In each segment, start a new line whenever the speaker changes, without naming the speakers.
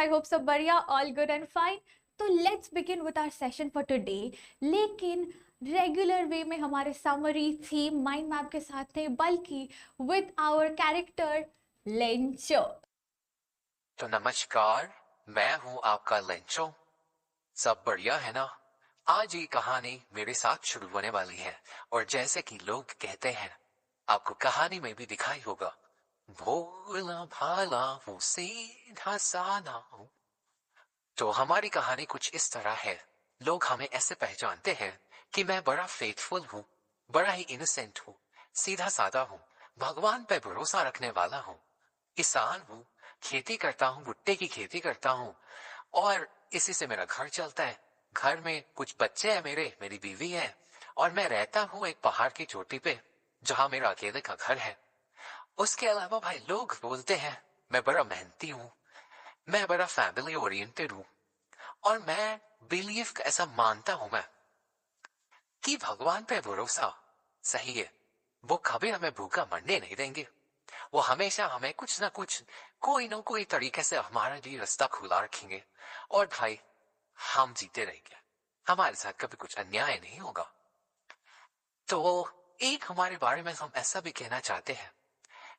आई hope सब बढ़िया, all good and fine. तो let's begin with our session for today. लेकिन रेगुलर वे में हमारे समरी थीम माइंड मैप के साथ नहीं, बल्कि विद आवर कैरेक्टर लेंचो।
तो नमस्कार, मैं हूं आपका लेंचो। सब बढ़िया है ना? आज ये कहानी मेरे साथ शुरू होने वाली है और जैसे कि लोग कहते हैं, आपको कहानी में भी दिखाई होगा, भोला भाला वो सीधा साधा हूं। तो हमारी कहानी कुछ इस तरह है। लोग हमें ऐसे पहचानते हैं कि मैं बड़ा फेथफुल हूँ, बड़ा ही इनोसेंट हूँ, सीधा साधा हूँ, भगवान पे भरोसा रखने वाला हूँ, किसान हूँ, खेती करता हूँ, भुट्टे की खेती करता हूँ और इसी से मेरा घर चलता है। घर में कुछ बच्चे हैं मेरी बीवी है और मैं रहता हूँ एक पहाड़ की चोटी पे जहाँ मेरा अकेले का घर है। उसके अलावा भाई लोग बोलते हैं मैं बड़ा मेहनती हूँ, मैं बड़ा फैमिली ओरिएंटेड हूँ और मैं बिलीव ऐसा मानता हूं मैं कि भगवान पे भरोसा सही है। वो कभी हमें भूखा मरने नहीं देंगे। वो हमेशा हमें कुछ ना कुछ कोई ना कोई तरीके से हमारे लिए रास्ता खुला रखेंगे और भाई हम जीते रहेंगे। हमारे साथ कभी कुछ अन्याय नहीं होगा। तो एक हमारे बारे में हम ऐसा भी कहना चाहते हैं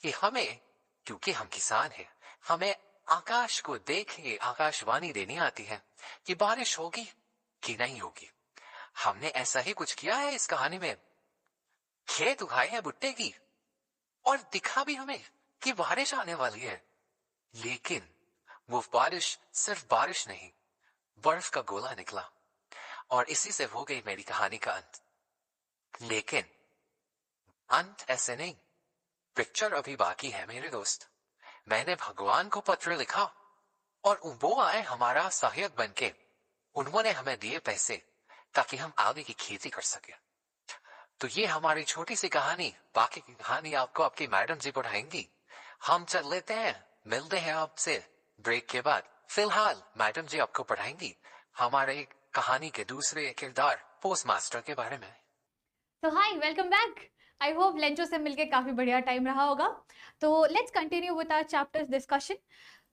कि हमें, क्योंकि हम किसान हैं, हमें आकाश को देख के आकाशवाणी देनी आती है कि बारिश होगी कि नहीं होगी। हमने ऐसा ही कुछ किया है इस कहानी में। खेत उगाए हैं भुट्टे की और दिखा भी हमें कि बारिश आने वाली है, लेकिन वो बारिश सिर्फ बारिश नहीं, बर्फ का गोला निकला और इसी से हो गई मेरी कहानी का अंत। लेकिन अंत ऐसे नहीं, पिक्चर अभी बाकी है मेरे दोस्त। मैंने भगवान को पत्र लिखा और वो आए हमारा सहायक बनके। उन्होंने हमें दिए पैसे ताकि हम आगे की खेती कर सके। तो ये हमारी छोटी सी कहानी, बाकी की कहानी आपको आपकी मैडम जी पढ़ाएंगी। हम चल लेते हैं, मिलते हैं आपसे ब्रेक के बाद। फिलहाल मैडम जी आपको पढ़ाएंगी हमारे कहानी के दूसरे किरदार पोस्ट मास्टर के बारे में।
तो hi, welcome back. I hope Lencho से मिलके काफी बढ़िया टाइम रहा होगा। तो let's continue with our chapters discussion.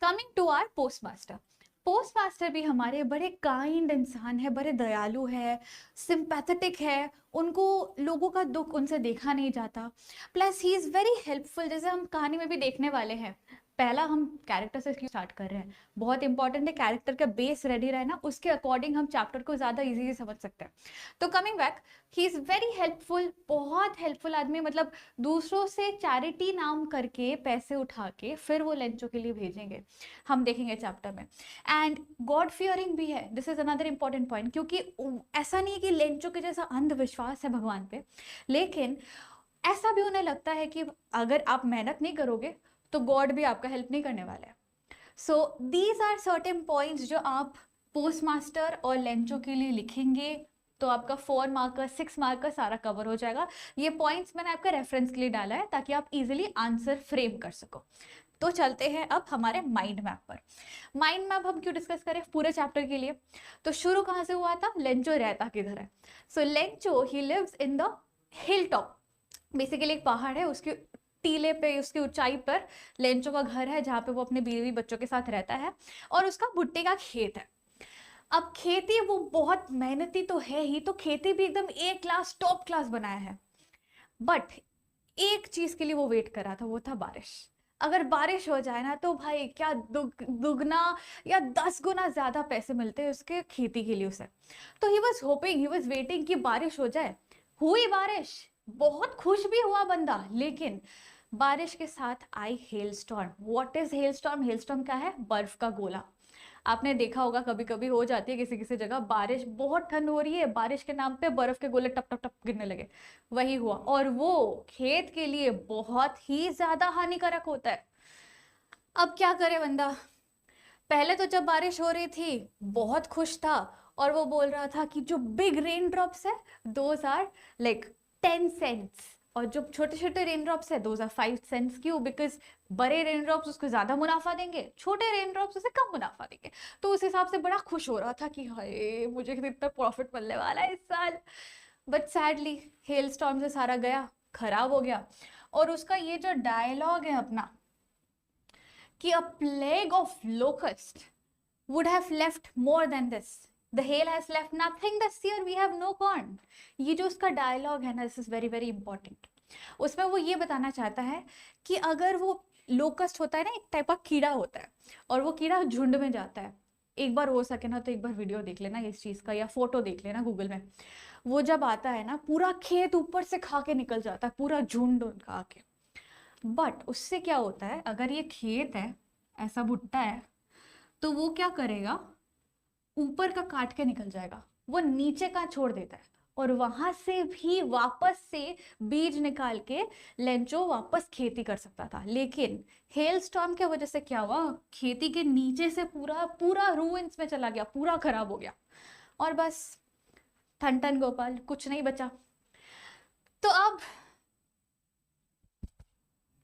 Coming to our postmaster. Postmaster भी हमारे बड़े काइंड इंसान है, बड़े दयालु है, सिंपैथेटिक है। उनको लोगों का दुख उनसे देखा नहीं जाता। Plus he is very helpful, जैसे हम कहानी में भी देखने वाले हैं। पहला हम कैरेक्टर से क्यों स्टार्ट कर रहे हैं, बहुत इंपॉर्टेंट है। कैरेक्टर का बेस रेडी रहे ना, उसके अकॉर्डिंग हम चैप्टर को ज्यादा इजीली समझ सकते हैं। तो coming back, he is very helpful, बहुत हेल्पफुल आदमी। मतलब दूसरों से चैरिटी नाम करके पैसे उठा के फिर वो लेंचो के लिए भेजेंगे, हम देखेंगे चैप्टर में। एंड गॉड फियरिंग भी है, this is another important point, क्योंकि ऐसा नहीं है कि लेंचो के जैसा अंधविश्वास है भगवान पे, लेकिन ऐसा भी उन्हें लगता है कि अगर आप मेहनत नहीं करोगे तो गॉड भी आपका हेल्प नहीं करने वाला है। So these are certain points जो आप पोस्टमास्टर और लेंचो के लिए लिखेंगे तो आपका 4 मार्क का 6 मार्क का सारा कवर हो जाएगा। ये पॉइंट्स मैंने आपका रेफरेंस के लिए डाला है ताकि आप इजीली आंसर फ्रेम कर सको। तो चलते हैं अब हमारे माइंड मैप पर। माइंड मैप हम क्यों डिस्कस करें पूरे चैप्टर के लिए? तो शुरू कहां से हुआ था, लेंचो रहता किधर है? So Lencho he lives in the hill top. Basically एक पहाड़ है, उसके टीले पे, उसकी ऊंचाई पर लेंचो का घर है, जहां पे वो अपने बीवी बच्चों के साथ रहता है। और उसका भुट्टे का खेत है। अब खेती वो बहुत मेहनती तो है ही, तो खेती भी एकदम ए क्लास टॉप क्लास बनाया है। बट एक चीज के लिए वो वेट कर रहा था, वो था बारिश। अगर बारिश हो जाए ना तो भाई क्या दुगना या 10 गुना ज्यादा पैसे मिलते हैं उसके खेती के लिए उसे। तो he was hoping, he was waiting कि बारिश हो जाए। हुई बारिश, बहुत खुश भी हुआ बंदा, लेकिन बारिश के साथ आई hailstorm. What is hailstorm? Hailstorm क्या है? बर्फ का गोला। आपने देखा होगा कभी कभी हो जाती है किसी किसी जगह, बारिश बहुत ठंड हो रही है, बारिश के नाम पे बर्फ के गोले टप टप टप गिरने लगे। वही हुआ, और वो खेत के लिए बहुत ही ज्यादा हानिकारक होता है। अब क्या करे बंदा? पहले तो जब बारिश हो रही थी बहुत खुश था, और वो बोल रहा था कि जो बिग रेन ड्रॉप्स है दोज आर लाइक 10 सेंट्स, और जो छोटे छोटे रेन ड्रॉप्स है दोज आर 5 सेंट्स। क्यों? बिकॉज बड़े रेन ड्रॉप्स उसको ज्यादा मुनाफा देंगे, छोटे रेन ड्रॉप्स उसे कम मुनाफा देंगे। तो उस हिसाब से बड़ा खुश हो रहा था कि हाय मुझे इतना प्रॉफिट मिलने वाला है इस साल। बट सैडली हेल स्टॉर्म से सारा गया, खराब हो गया। और उसका ये जो डायलॉग है अपना कि अ plague of locust, would have left more than this. The hail has left nothing this year, we have no corn. ये जो उसका डायलॉग है ना, this is very very important. उसमें वो ये बताना चाहता है कि अगर वो लोकस्ट होता है ना, एक टाइप का कीड़ा होता है, और वो कीड़ा झुंड में जाता है. एक बार हो सके ना तो एक बार वीडियो देख लेना इस चीज का, या फोटो देख लेना गूगल में. वो जब आता है ना, पूरा खेत ऊपर से खा के निकल जाता है, पूरा झुंड उनका आके. बट उससे क्या होता है, अगर ये खेत है, ऐसा भुट्टा है, तो वो क्या करेगा, ऊपर का काट के निकल जाएगा, वो नीचे का छोड़ देता है, और वहां से भी वापस से बीज निकाल के लेंचो वापस खेती कर सकता था. लेकिन हेल स्टॉर्म की वजह से क्या हुआ, खेती के नीचे से पूरा पूरा रूइंस में चला गया, पूरा खराब हो गया, और बस ठन ठन गोपाल, कुछ नहीं बचा. तो अब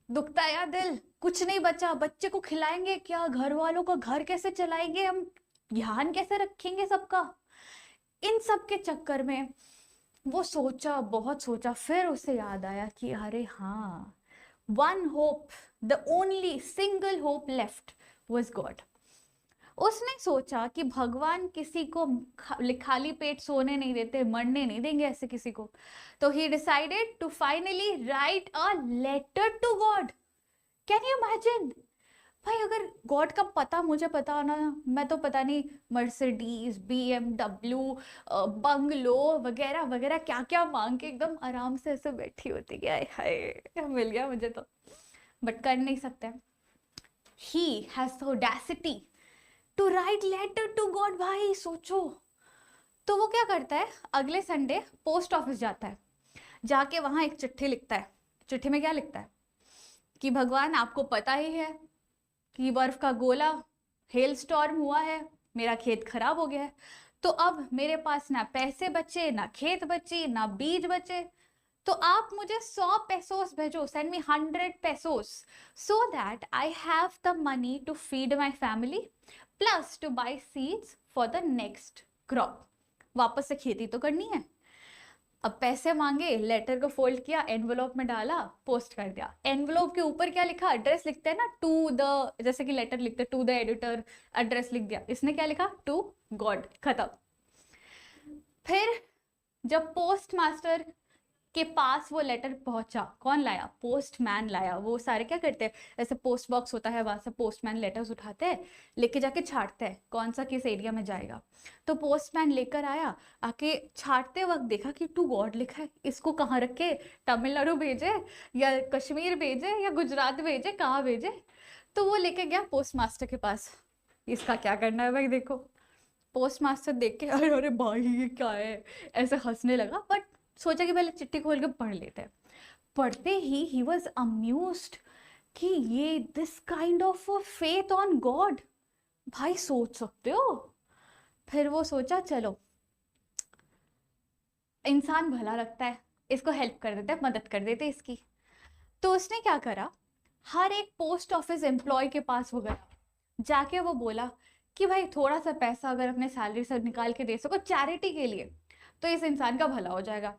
दुखता है यार दिल, कुछ नहीं बचा. बच्चे को खिलाएंगे क्या, घर वालों का घर कैसे चलाएंगे हम, ध्यान कैसे रखेंगे सबका. इन सब के चक्कर में वो सोचा, बहुत सोचा. फिर उसे याद आया कि अरे हाँ, one hope, the only single hope left was God. उसने सोचा कि भगवान किसी को खाली पेट सोने नहीं देते, मरने नहीं देंगे ऐसे किसी को. तो he decided to finally write a letter to God. Can you imagine भाई, अगर गॉड का पता मुझे पता होना, मैं तो पता नहीं मर्सिडीज, BMW, बंगलो वगैरह वगैरह क्या क्या मांग के एकदम आराम से ऐसे बैठी होती कि आय हाय मिल गया मुझे तो. बट कर नहीं सकते. He has the audacity to write letter to God. भाई सोचो. तो वो क्या करता है, अगले संडे पोस्ट ऑफिस जाता है, जाके वहां एक चिट्ठी लिखता है. चिट्ठी में क्या लिखता है कि भगवान आपको पता ही है कि बर्फ का गोला, हेल स्टॉर्म हुआ है, मेरा खेत खराब हो गया है, तो अब मेरे पास ना पैसे बचे, ना खेत बची, ना बीज बचे. तो आप मुझे 100 पेसोस भेजो, send me 100 pesos, so that I have the money to feed my family plus to buy seeds for the next crop. वापस से खेती तो करनी है. अब पैसे मांगे, लेटर को फोल्ड किया, एनवेलोप में डाला, पोस्ट कर दिया. एनवेलोप के ऊपर क्या लिखा, एड्रेस लिखते हैं ना, टू द, जैसे कि लेटर लिखते टू द एडिटर, एड्रेस लिख दिया. इसने क्या लिखा, टू गॉड, खत्म. फिर जब पोस्ट मास्टर के पास वो लेटर पहुंचा, कौन लाया, पोस्टमैन लाया. वो सारे क्या करते हैं, ऐसे पोस्ट बॉक्स होता है, वहां से पोस्टमैन लेटर्स उठाते हैं, लेके जाके छांटते हैं कौन सा किस एरिया में जाएगा. तो पोस्टमैन लेकर आया, आके छांटते वक्त देखा कि टू गॉड लिखा है, इसको कहाँ रखे, तमिलनाडु भेजे या कश्मीर भेजे या गुजरात भेजे, कहाँ भेजे. तो वो लेके गया पोस्ट मास्टर के पास, इसका क्या करना है भाई. देखो पोस्ट मास्टर देख के अरे अरे भाई ये क्या है, ऐसे हंसने लगा. बट सोचा कि पहले चिट्ठी खोल के पढ़ लेते हैं. पढ़ते ही वॉज अम्यूज्ड कि ये this kind of faith on God. भाई सोच सकते हो. फिर वो सोचा चलो इंसान भला लगता है, इसको हेल्प कर देते हैं, मदद कर देते इसकी. तो उसने क्या करा, हर एक पोस्ट ऑफिस एम्प्लॉय के पास वो गया, जाके वो बोला कि भाई थोड़ा सा पैसा अगर अपने सैलरी से निकाल के दे सको चैरिटी के लिए, तो इस इंसान का भला हो जाएगा.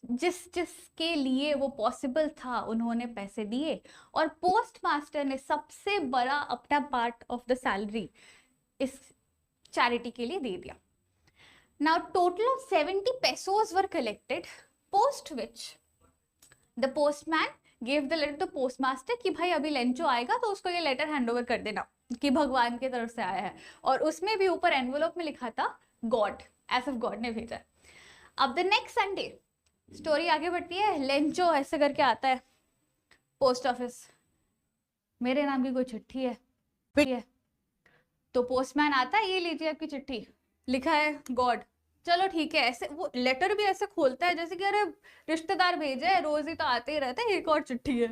जिसके लिए वो पॉसिबल था उन्होंने पैसे दिए, और पोस्ट मास्टर ने सबसे बड़ा अपना पार्ट ऑफ द सैलरी इस चैरिटी के लिए दे दिया. Now total of 70 pesos were collected, post which the postman gave the letter to postmaster कि भाई अभी लेंचो आएगा तो उसको ये लेटर हैंड ओवर कर देना कि भगवान की तरफ से आया है. और उसमें भी ऊपर एनवेलोप में लिखा था गॉड, एज ऑफ गॉड ने भेजा. अब द नेक्स्ट संडे स्टोरी आगे बढ़ती है. लेंचो ऐसे करके आता है पोस्ट ऑफिस, मेरे नाम की कोई चिट्ठी है. तो पोस्टमैन आता है, ये लीजिए आपकी चिट्ठी, लिखा है गॉड. चलो ठीक है. ऐसे वो लेटर भी ऐसे खोलता है जैसे कि अरे रिश्तेदार भेजे है, रोज ही तो आते ही रहते हैं, एक और चिट्ठी है.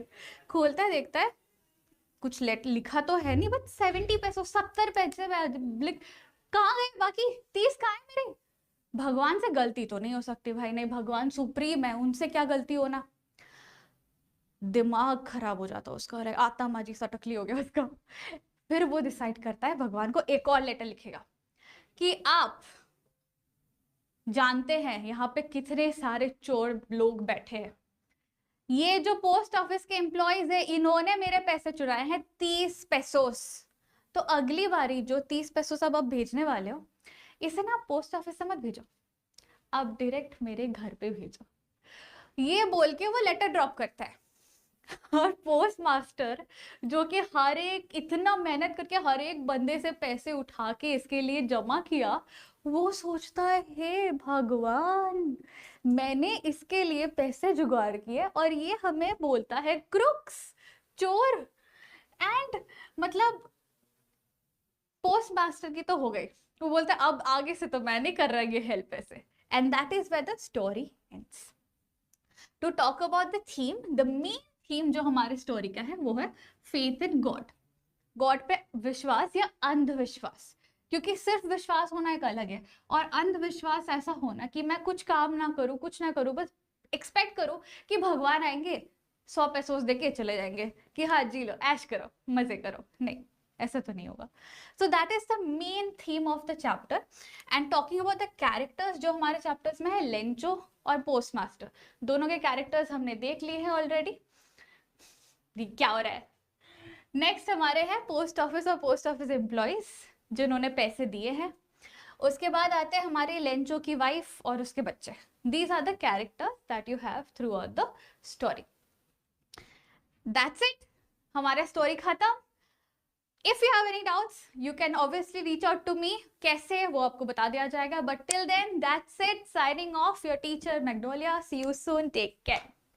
खोलता है, देखता है कुछ लेटर लिखा तो है नहीं, बट 70 पैसे, 70 पैसे कहाँ गए बाकी 30 कहाँ है मेरे. भगवान से गलती तो नहीं हो सकती भाई, नहीं भगवान सुप्रीम है, उनसे क्या गलती होना. दिमाग खराब हो जाता उसका, अरे आत्माजी सटकली हो गया उसका. फिर वो डिसाइड करता है भगवान को एक और लेटर लिखेगा कि आप जानते हैं यहाँ पे कितने सारे चोर लोग बैठे हैं, ये जो पोस्ट ऑफिस के एम्प्लॉयज है इन्होंने मेरे पैसे चुराए हैं 30 पेसोस. तो अगली बारी जो 30 पैसों सब आप भेजने वाले हो, इसे ना पोस्ट ऑफिस से मत भेजो, आप डायरेक्ट मेरे घर पे भेजो। ये बोल के वो लेटर ड्रॉप करता है। और पोस्ट मास्टर जो कि हर एक इतना मेहनत करके हर एक बंदे से पैसे उठा के इसके लिए जमा किया, वो सोचता है हे भगवान, मैंने इसके लिए पैसे जुगाड़ किए और ये हमें बोलता है क्रुक्स, चोर। एंड मतलब पोस्ट मास्टर की तो हो गई, वो बोलता है अब आगे से तो मैं नहीं कर रहा ये हेल्प ऐसे। And that is where the story ends. To talk about the theme, the main theme जो हमारे स्टोरी का है वो है फेथ इन गॉड, गॉड पे विश्वास या अंधविश्वास। क्योंकि सिर्फ विश्वास होना एक अलग है और अंधविश्वास ऐसा होना कि मैं कुछ काम ना करूं, कुछ ना करूं, बस एक्सपेक्ट करो कि भगवान आएंगे 100 पैसों दे के चले जाएंगे कि हाँ जी लो ऐश करो मजे करो। नहीं, ऐसा तो नहीं होगा। So that is the main theme of the chapter. And talking about the characters जो हमारे चैप्टर्स में है, लेंचो और पोस्टमास्टर, दोनों के कैरेक्टर्स हमने देख लिए हैं ऑलरेडी। क्या हो रहा है? नेक्स्ट हमारे हैं पोस्ट ऑफिस और पोस्ट ऑफिस एम्प्लॉयज जिन्होंने पैसे दिए हैं। उसके बाद आते हैं हमारे लेंचो की वाइफ और उसके बच्चे। These are the characters that you have throughout the story. That's it, हमारा स्टोरी खत्म। If you have any doubts you can obviously reach out to me, कैसे वो आपको बता दिया जाएगा। But till then that's it, signing off, your teacher Magnolia. See you soon, take care.